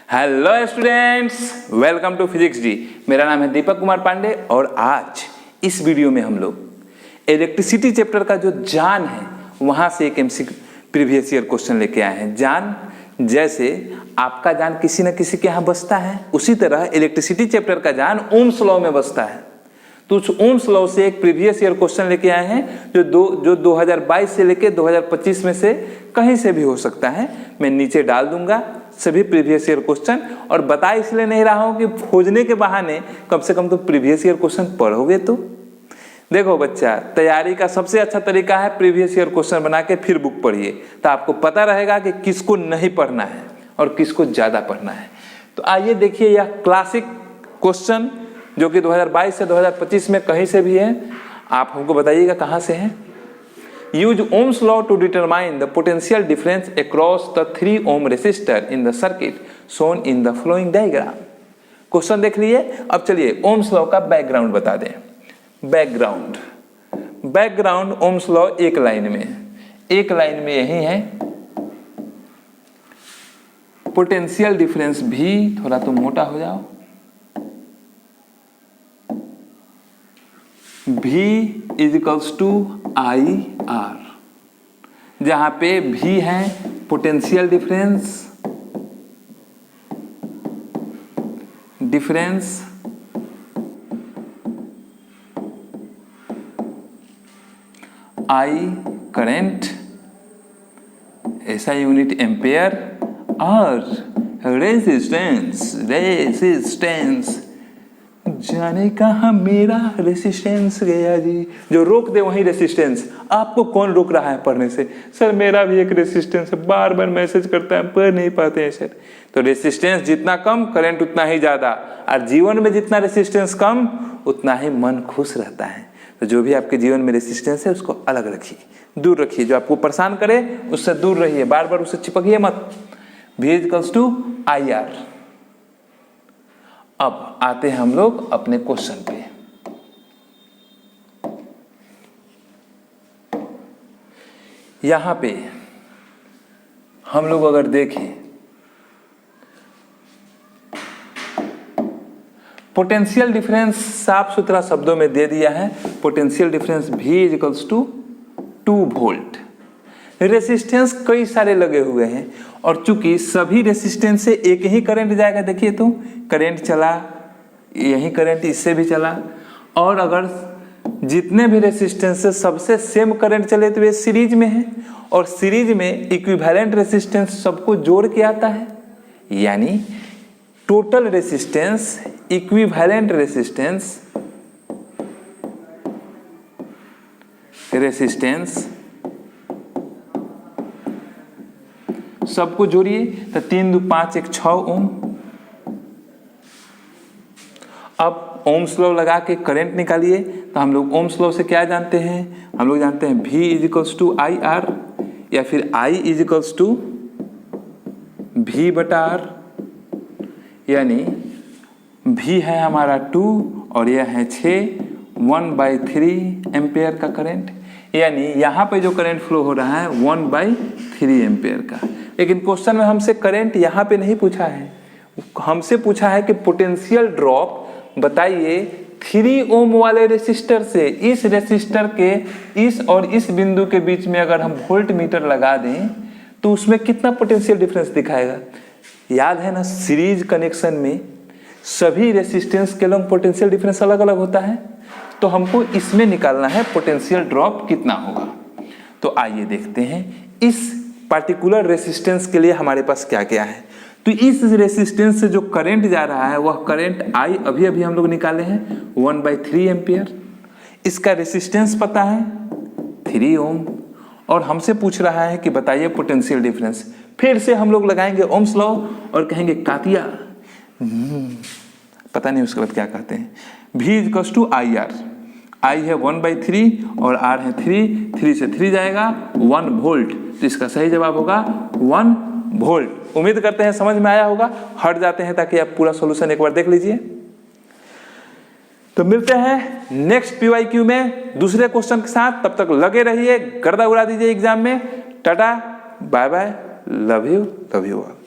Hello students, welcome to Physics ji. मेरा नाम है दीपक कुमार पांडे और आज इस वीडियो में हम लोग इलेक्ट्रिसिटी चैप्टर का जो जान है वहां से एक एमसीक्यू प्रीवियस ईयर क्वेश्चन लेके आए हैं। जान जैसे आपका जान किसी न किसी के यहाँ बसता है, उसी तरह इलेक्ट्रिसिटी चैप्टर का जान ओम्स लॉ में बसता है। तो उस ओम्स लॉ से एक प्रीवियस ईयर क्वेश्चन लेके आए हैं जो 2022 से लेके 2025 में से कहीं से भी हो सकता है। मैं नीचे डाल दूंगा सभी प्रीवियस ईयर क्वेश्चन, और बता इसलिए नहीं रहा हूं कि खोजने के बहाने कम से कम तो प्रीवियस ईयर क्वेश्चन पढ़ोगे। तो देखो बच्चा, तैयारी का सबसे अच्छा तरीका है प्रीवियस ईयर क्वेश्चन बना के फिर बुक पढ़िए, तो आपको पता रहेगा कि किसको नहीं पढ़ना है और किसको ज्यादा पढ़ना है। तो आइए देखिए, यह क्लासिक क्वेश्चन जो कि 2022 से 2025 में कहीं से भी है, आप हमको बताइएगा कहां से है। Use Ohm's law to determine the potential difference across the 3 ohm resistor in the circuit shown in the following diagram। Question देख लिए। अब चलिए ओम्स लॉ का बैकग्राउंड बता दें। बैकग्राउंड ओम्स लॉ एक लाइन में यही है। पोटेंशियल डिफरेंस भी, थोड़ा तो मोटा हो जाओ, V equals to I R, जहां पे V है पोटेंशियल डिफरेंस I करंट, ऐसा यूनिट एम्पेयर, और रेजिस्टेंस जाने कहा मेरा रेसिस्टेंस गया जी। जो रोक दे वही रेसिस्टेंस। आपको कौन रोक रहा है पढ़ने से? सर मेरा भी एक रेसिस्टेंस है, बार बार मैसेज करता है, पढ़ नहीं पाते हैं सर। तो रेसिस्टेंस जितना कम, करंट उतना ही ज्यादा, और जीवन में जितना रेसिस्टेंस कम उतना ही मन खुश रहता है। तो जो भी आपके जीवन में रेसिस्टेंस है उसको अलग रखिए, दूर रखिए। जो आपको परेशान करे उससे दूर रहिए, बार बार उससे चिपकिए मत। V equals to I R. अब आते हैं हम लोग अपने क्वेश्चन पे। यहां पे हम लोग अगर देखें, पोटेंशियल डिफरेंस साफ सुथरा शब्दों में दे दिया है। Potential difference V equals to 2 volt. Resistance कई सारे लगे हुए हैं, और चूंकि सभी रेसिस्टेंस से एक ही करंट जाएगा, देखिए तो करंट चला, यही करंट इससे भी चला, और अगर जितने भी रेसिस्टेंस से सबसे सेम करंट चले तो ये सीरीज में है, और सीरीज में इक्विवेलेंट रेसिस्टेंस सबको जोड़ के आता है, यानी टोटल रेसिस्टेंस इक्विवेलेंट रेसिस्टेंस सबको जोड़िए तो 3 2 5 1 6 ओम। अब ओम्स लॉ लगा के करंट निकालिए। तो हम लोग ओम्स लॉ से क्या जानते हैं? हम लोग जानते हैं V equals to I R, या फिर I इजिकल्स टू V बटा R, यानी V है हमारा 2 और यह है 6, 1/3 एम्पेयर का करंट, यानी यहाँ पे जो करंट फ्लो हो रहा है 1/3 एम्पेयर का। लेकिन क्वेश्चन में हमसे करंट यहाँ पे नहीं पूछा है, हमसे पूछा है कि पोटेंशियल ड्रॉप बताइए 3 ओम वाले रेसिस्टर से इस रेसिस्टर के इस और इस बिंदु के बीच में अगर हम वोल्ट मीटर लगा दें तो उसमें कितना पोटेंशियल डिफरेंस दिखाएगा। याद है ना, सीरीज कनेक्शन में सभी रेसिस्टेंस के लॉन्ग पोटेंशियल डिफरेंस अलग अलग होता है। तो हमको इसमें निकालना है पोटेंशियल ड्रॉप कितना होगा। तो आइए देखते हैं इस पार्टिकुलर रेसिस्टेंस के लिए हमारे पास क्या क्या है। तो इस रेसिस्टेंस से जो करंट जा रहा है वह करंट I अभी हम लोग निकाले हैं 1/3 एम्पियर। इसका रेसिस्टेंस पता है 3 ओम, और हमसे पूछ रहा है कि बताइए पोटेंशियल डिफरेंस। फिर से हम लोग लगाएंगे ओम्स लॉ और कहेंगे कातिया, पता नहीं उसके बाद क्या कहते हैं। V equals to I R, I है 1/3 और R है 3 से 3 जाएगा 1 वोल्ट। तो इसका सही जवाब होगा 1 वोल्ट। उम्मीद करते हैं समझ में आया होगा। हट जाते हैं ताकि आप पूरा सॉल्यूशन एक बार देख लीजिए। तो मिलते हैं नेक्स्ट PYQ में दूसरे क्वेश्चन के साथ। तब तक लगे रहिए, गर्दा उड़ा दीजिए एग्जाम में। Tata, bye bye, love you all.